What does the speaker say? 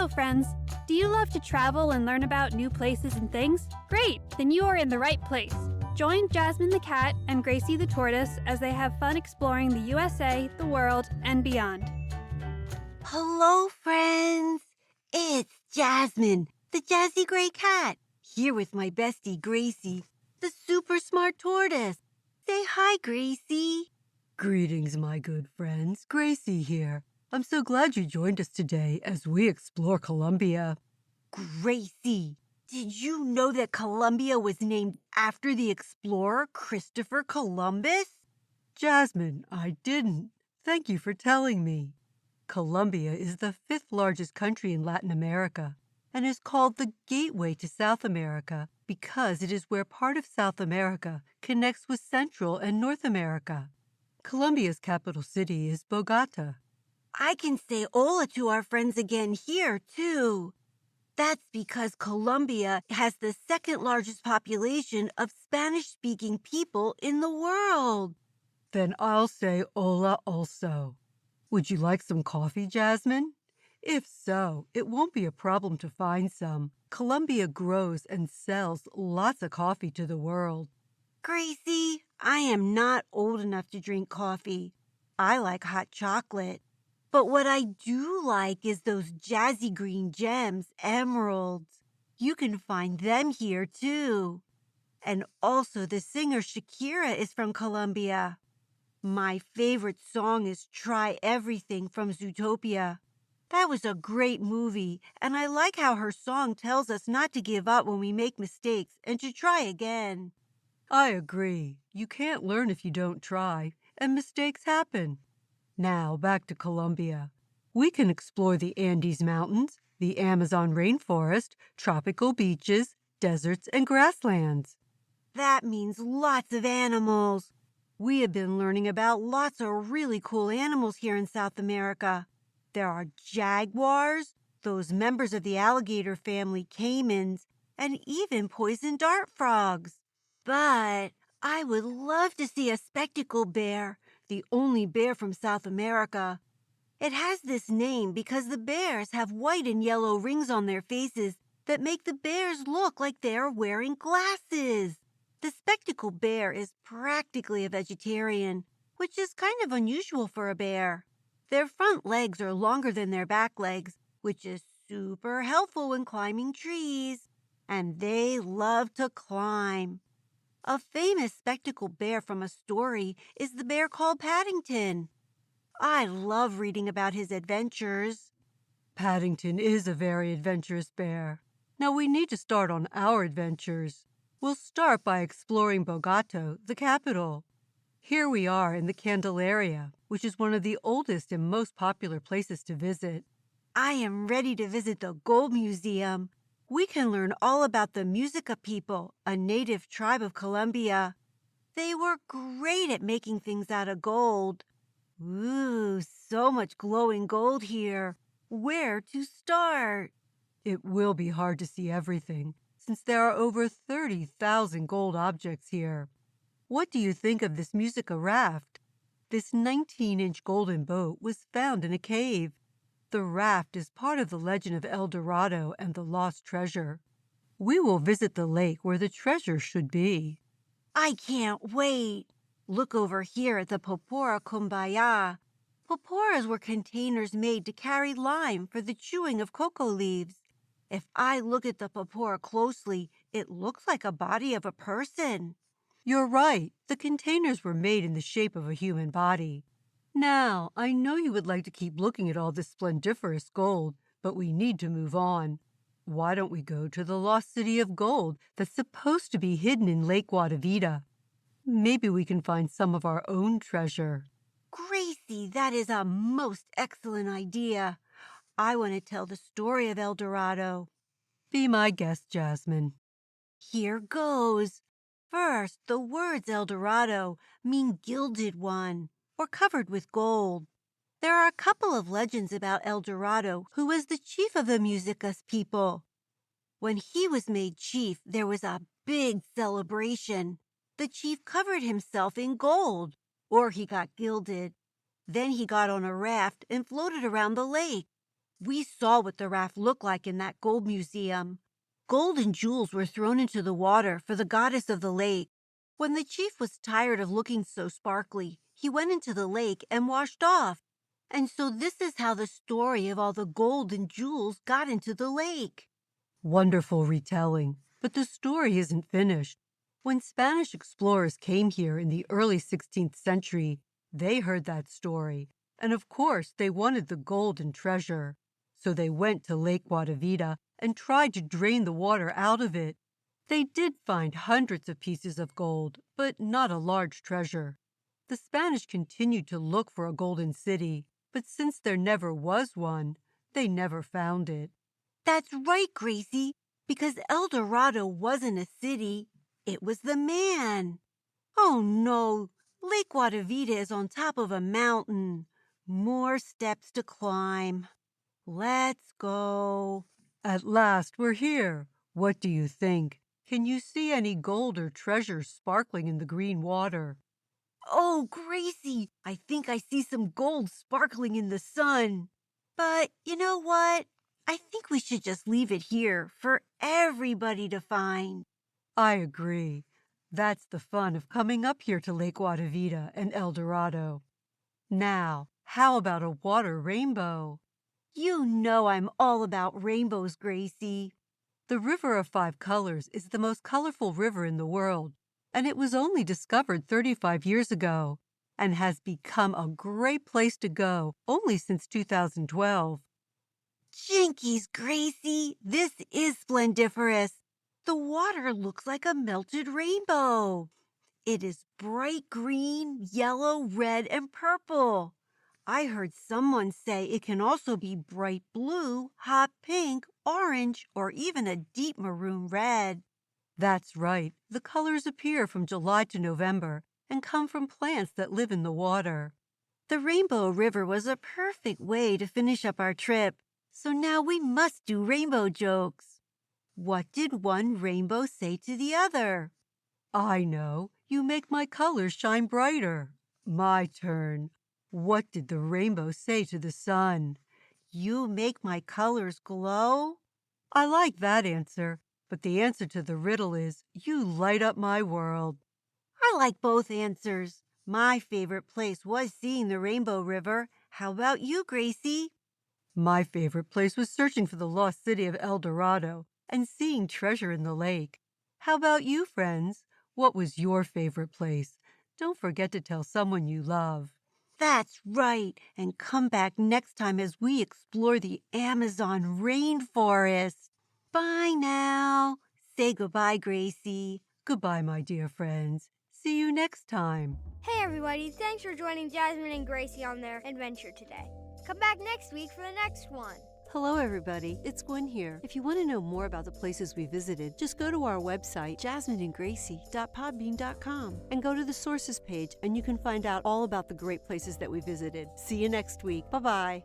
Hello, friends! Do you love to travel and learn about new places and things? Great! Then you are in the right place. Join Jasmine the cat and Gracie the tortoise as they have fun exploring the USA, the world, and beyond. Hello, friends! It's Jasmine, the jazzy gray cat, here with my bestie Gracie, the super smart tortoise. Say hi, Gracie. Greetings, my good friends. Gracie here. I'm so glad you joined us today as we explore Colombia. Gracie, did you know that Colombia was named after the explorer Christopher Columbus? Jasmine, I didn't. Thank you for telling me. Colombia is the 5th largest country in Latin America and is called the gateway to South America because it is where part of South America connects with Central and North America. Colombia's capital city is Bogota. I can say hola to our friends again here, too. That's because Colombia has the 2nd largest population of Spanish-speaking people in the world. Then I'll say hola also. Would you like some coffee, Jasmine? If so, it won't be a problem to find some. Colombia grows and sells lots of coffee to the world. Gracie, I am not old enough to drink coffee. I like hot chocolate. But what I do like is those jazzy green gems, emeralds. You can find them here, too. And also the singer Shakira is from Colombia. My favorite song is Try Everything from Zootopia. That was a great movie, and I like how her song tells us not to give up when we make mistakes and to try again. I agree. You can't learn if you don't try, and mistakes happen. Now, back to Colombia. We can explore the Andes Mountains, the Amazon rainforest, tropical beaches, deserts, and grasslands. That means lots of animals. We have been learning about lots of really cool animals here in South America. There are jaguars, those members of the alligator family caimans, and even poison dart frogs. But I would love to see a spectacled bear, the only bear from South America. It has this name because the bears have white and yellow rings on their faces that make the bears look like they are wearing glasses. The spectacled bear is practically a vegetarian, which is kind of unusual for a bear. Their front legs are longer than their back legs, which is super helpful when climbing trees. And they love to climb. A famous spectacled bear from a story is the bear called Paddington. I love reading about his adventures. Paddington is a very adventurous bear. Now we need to start on our adventures. We'll start by exploring Bogota, the capital. Here we are in the Candelaria, which is one of the oldest and most popular places to visit. I am ready to visit the Gold Museum. We can learn all about the Musica people, a native tribe of Colombia. They were great at making things out of gold. Ooh, so much glowing gold here. Where to start? It will be hard to see everything, since there are over 30,000 gold objects here. What do you think of this Musica raft? This 19-inch golden boat was found in a cave. The raft is part of the legend of El Dorado and the lost treasure. We will visit the lake where the treasure should be. I can't wait. Look over here at the Popora Kumbaya. Poporas were containers made to carry lime for the chewing of cocoa leaves. If I look at the popora closely, it looks like a body of a person. You're right. The containers were made in the shape of a human body. Now, I know you would like to keep looking at all this splendiferous gold, but we need to move on. Why don't we go to the lost city of gold that's supposed to be hidden in Lake Guatavita? Maybe we can find some of our own treasure. Gracie, that is a most excellent idea. I want to tell the story of El Dorado. Be my guest, Jasmine. Here goes. First, the words El Dorado mean gilded one, or covered with gold. There are a couple of legends about El Dorado, who was the chief of the Musicas people. When he was made chief, there was a big celebration. The chief covered himself in gold, or he got gilded. Then he got on a raft and floated around the lake. We saw what the raft looked like in that gold museum. Gold and jewels were thrown into the water for the goddess of the lake. When the chief was tired of looking so sparkly, he went into the lake and washed off. And so this is how the story of all the gold and jewels got into the lake. Wonderful retelling, but the story isn't finished. When Spanish explorers came here in the early 16th century, they heard that story, and of course they wanted the gold and treasure. So they went to Lake Guatavita and tried to drain the water out of it. They did find hundreds of pieces of gold, but not a large treasure. The Spanish continued to look for a golden city, but since there never was one, they never found it. That's right, Gracie, because El Dorado wasn't a city, it was the man. Oh no, Lake Guatavita is on top of a mountain. More steps to climb. Let's go. At last we're here. What do you think? Can you see any gold or treasure sparkling in the green water? Oh, Gracie, I think I see some gold sparkling in the sun. But you know what? I think we should just leave it here for everybody to find. I agree. That's the fun of coming up here to Lake Guatavita and El Dorado. Now, how about a water rainbow? You know I'm all about rainbows, Gracie. The River of Five Colors is the most colorful river in the world, and it was only discovered 35 years ago and has become a great place to go only since 2012. Jinkies, Gracie, this is splendiferous. The water looks like a melted rainbow. It is bright green, yellow, red, and purple. I heard someone say it can also be bright blue, hot pink, orange, or even a deep maroon red. That's right. The colors appear from July to November and come from plants that live in the water. The Rainbow River was a perfect way to finish up our trip, so now we must do rainbow jokes. What did one rainbow say to the other? I know. You make my colors shine brighter. My turn. What did the rainbow say to the sun? You make my colors glow? I like that answer, but the answer to the riddle is you light up my world. I like both answers. My favorite place was seeing the Rainbow River. How about you, Gracie? My favorite place was searching for the lost city of El Dorado and seeing treasure in the lake. How about you, friends? What was your favorite place? Don't forget to tell someone you love. That's right, and come back next time as we explore the Amazon rainforest. Bye now. Say goodbye, Gracie. Goodbye, my dear friends. See you next time. Hey everybody, thanks for joining Jasmine and Gracie on their adventure today. Come back next week for the next one. Hello, everybody. It's Gwen here. If you want to know more about the places we visited, just go to our website, jasmineandgracie.podbean.com, and go to the sources page, and you can find out all about the great places that we visited. See you next week. Bye-bye.